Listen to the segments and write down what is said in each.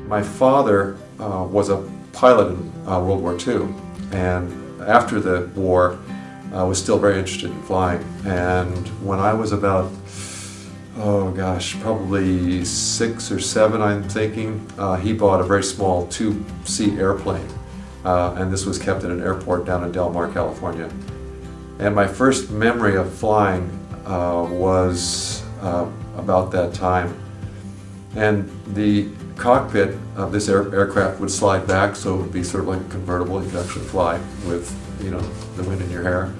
My father was a pilot in World War II, and after the war was still very interested in flying. And when I was about, oh gosh, probably 6 or 7, I'm thinking, he bought a very small 2-seat airplane, and this was kept at an airport down in Del Mar, California. And my first memory of flying was about that time. And the cockpit of this aircraft would slide back, so it would be sort of like a convertible. You could actually fly with, you know, the wind in your hair.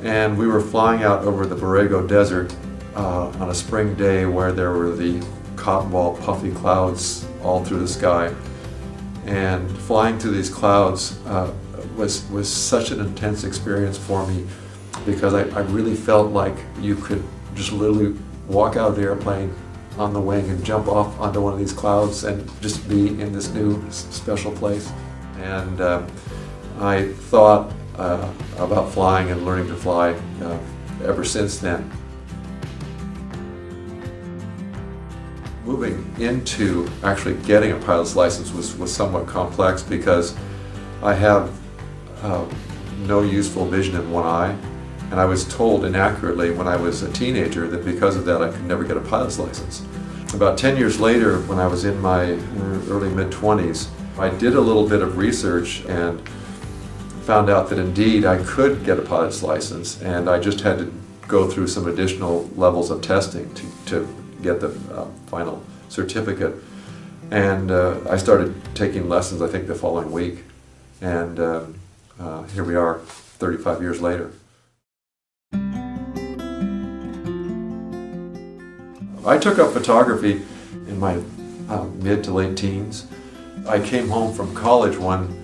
And we were flying out over the Borrego Desert on a spring day where there were the cotton ball puffy clouds all through the sky. And flying through these clouds was such an intense experience for me, because I really felt like you could just literally walk out of the airplane on the wing and jump off onto one of these clouds and just be in this new special place. And I thought about flying and learning to fly ever since then. Moving into actually getting a pilot's license was somewhat complex, because I have no useful vision in one eye, and I was told inaccurately when I was a teenager that because of that I could never get a pilot's license. About 10 years later, when I was in my early mid-20s, I did a little bit of research and found out that indeed I could get a pilot's license, and I just had to go through some additional levels of testing to get the final certificate. And I started taking lessons, I think, the following week, and here we are 35 years later. I took up photography in my mid to late teens. I came home from college one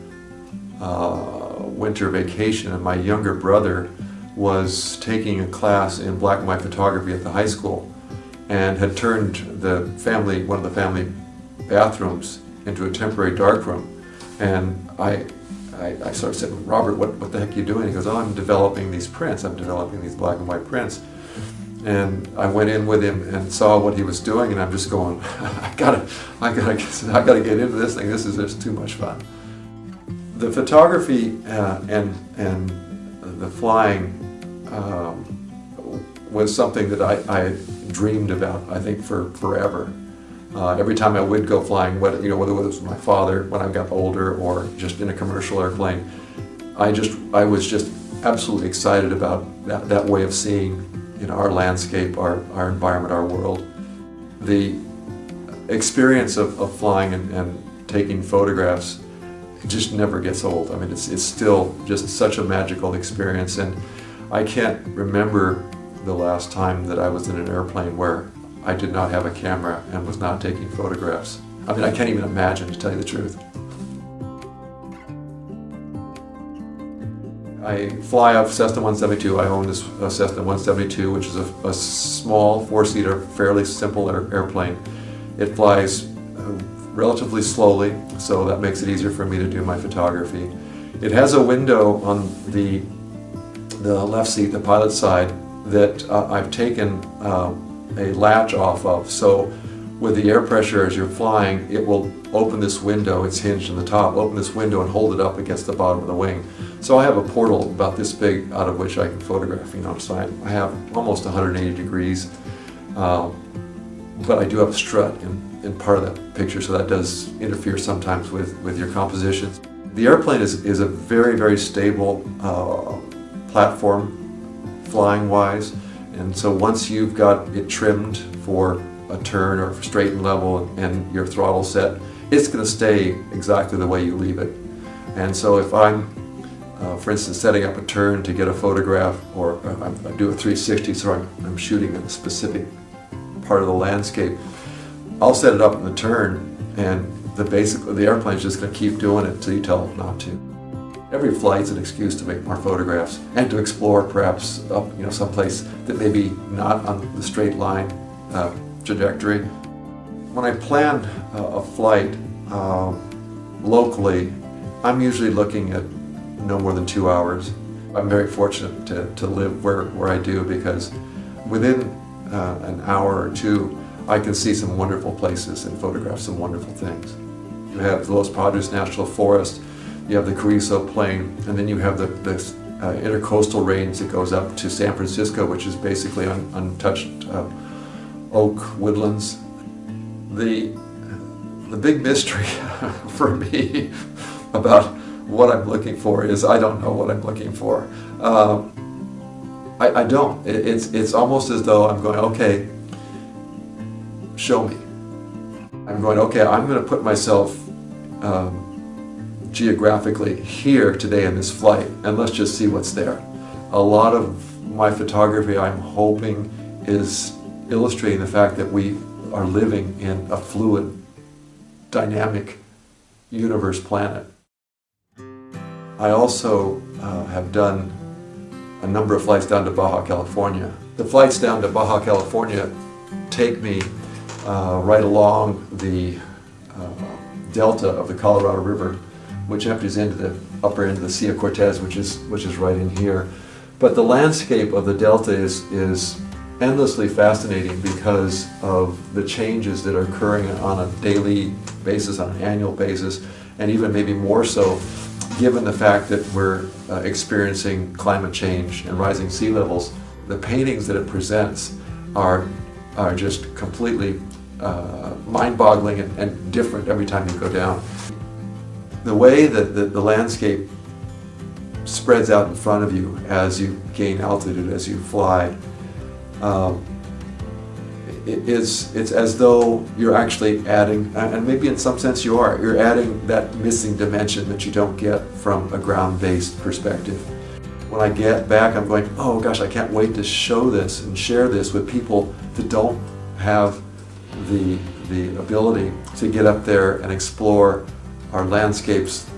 winter vacation, and my younger brother was taking a class in black and white photography at the high school, and had turned one of the family bathrooms into a temporary darkroom. And I sort of said, "Robert, what the heck are you doing?" He goes, "Oh, I'm developing these prints. I'm developing these black and white prints." And I went in with him and saw what he was doing, and I'm just going, I gotta get into this thing. This is just too much fun. The photography and the flying was something that I dreamed about, I think, for forever. Every time I would go flying, whether it was with my father when I got older or just in a commercial airplane, I was just absolutely excited about that way of seeing, our landscape, our environment, our world. The experience of flying and taking photographs just never gets old. I mean, it's still just such a magical experience, and I can't remember the last time that I was in an airplane where I did not have a camera and was not taking photographs. I mean, I can't even imagine, to tell you the truth. I fly a Cessna 172. I own this Cessna 172, which is a small 4-seater, fairly simple airplane. It flies relatively slowly, so that makes it easier for me to do my photography. It has a window on the left seat, the pilot side, that I've taken a latch off of. So with the air pressure as you're flying, it will open this window, it's hinged in the top, open this window and hold it up against the bottom of the wing. So I have a portal about this big out of which I can photograph, so I have almost 180 degrees, but I do have a strut in part of that picture, so that does interfere sometimes with your compositions. The airplane is a very, very stable platform flying-wise, and so once you've got it trimmed for a turn or straight and level and your throttle set, it's going to stay exactly the way you leave it. And so if I'm, for instance, setting up a turn to get a photograph, or I do a 360, so I'm shooting a specific part of the landscape, I'll set it up in the turn, and the airplane's just going to keep doing it until you tell it not to. Every flight's an excuse to make more photographs and to explore perhaps up, someplace that may be not on the straight line trajectory. When I plan a flight locally, I'm usually looking at no more than 2 hours. I'm very fortunate to live where I do, because within an hour or two I can see some wonderful places and photograph some wonderful things. You have the Los Padres National Forest, you have the Carrizo Plain, and then you have the intercoastal range that goes up to San Francisco, which is basically untouched oak woodlands. The big mystery for me about what I'm looking for is I don't know what I'm looking for. I don't. It's almost as though I'm going, okay, show me. I'm going, okay, I'm going to put myself geographically here today in this flight, and let's just see what's there. A lot of my photography, I'm hoping, is illustrating the fact that we are living in a fluid, dynamic universe planet. I also have done a number of flights down to Baja California. The flights down to Baja California take me right along the delta of the Colorado River, which empties into the upper end of the Sea of Cortez, which is right in here. But the landscape of the delta is endlessly fascinating because of the changes that are occurring on a daily basis, on an annual basis, and even maybe more so given the fact that we're experiencing climate change and rising sea levels. The paintings that it presents are just completely mind-boggling and different every time you go down. The way that the landscape spreads out in front of you as you gain altitude, as you fly, it's as though you're actually adding, and maybe in some sense you're adding that missing dimension that you don't get from a ground-based perspective. When I get back, I'm going, oh gosh, I can't wait to show this and share this with people that don't have the ability to get up there and explore our landscapes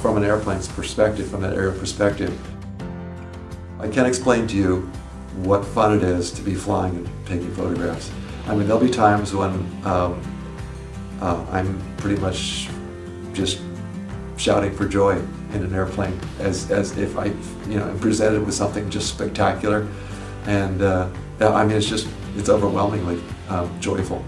from an airplane's perspective, from that aerial perspective. I can't explain to you what fun it is to be flying and taking photographs. I mean, there'll be times when I'm pretty much just shouting for joy in an airplane, as if I, am presented with something just spectacular, and I mean, it's overwhelmingly joyful.